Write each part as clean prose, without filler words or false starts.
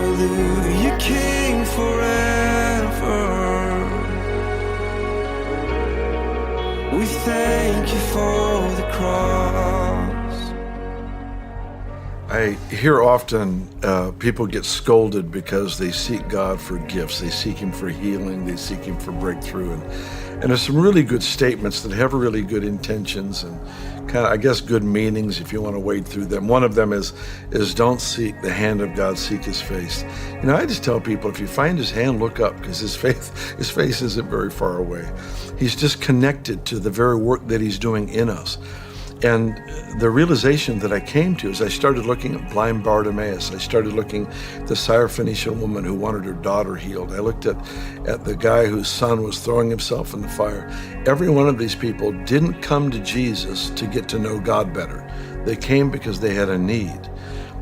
Hallelujah, King forever. We thank you for the cross. I hear often people get scolded because they seek God for gifts. They seek Him for healing. They seek Him for breakthrough. And there's some really good statements that have really good intentions and kind of, I guess, good meanings if you want to wade through them. One of them is don't seek the hand of God, seek His face. You know, I just tell people, if you find His hand, look up, because His face isn't very far away. He's just connected to the very work that He's doing in us. And the realization that I came to is I started looking at blind Bartimaeus. I started looking at the Syrophoenician woman who wanted her daughter healed. I looked at the guy whose son was throwing himself in the fire. Every one of these people didn't come to Jesus to get to know God better. They came because they had a need.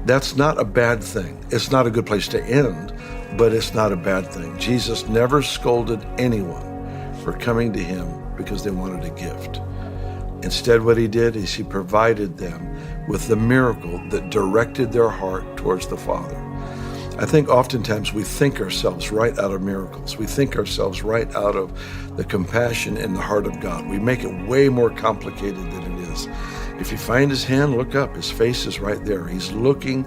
That's not a bad thing. It's not a good place to end, but it's not a bad thing. Jesus never scolded anyone for coming to Him because they wanted a gift. Instead, what He did is He provided them with the miracle that directed their heart towards the Father. I think oftentimes we think ourselves right out of miracles. We think ourselves right out of the compassion in the heart of God. We make it way more complicated than it is. If you find His hand, look up. His face is right there. He's looking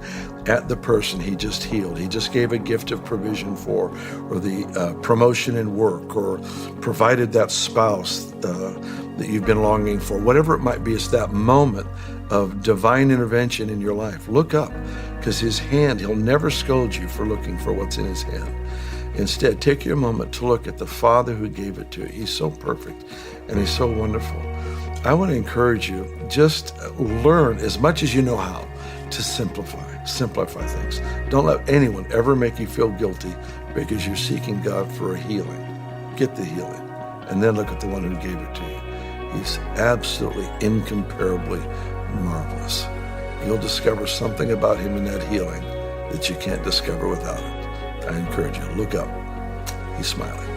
at the person He just healed. He just gave a gift of provision for, or the promotion in work, or provided that spouse that you've been longing for. Whatever it might be, it's that moment of divine intervention in your life. Look up, because His hand, He'll never scold you for looking for what's in His hand. Instead, take your moment to look at the Father who gave it to you. He's so perfect and He's so wonderful. I want to encourage you, just learn as much as you know how to simplify things. Don't let anyone ever make you feel guilty because you're seeking God for a healing. Get the healing, and then look at the one who gave it to you. He's absolutely incomparably marvelous. You'll discover something about Him in that healing that you can't discover without it. I encourage you, look up. He's smiling.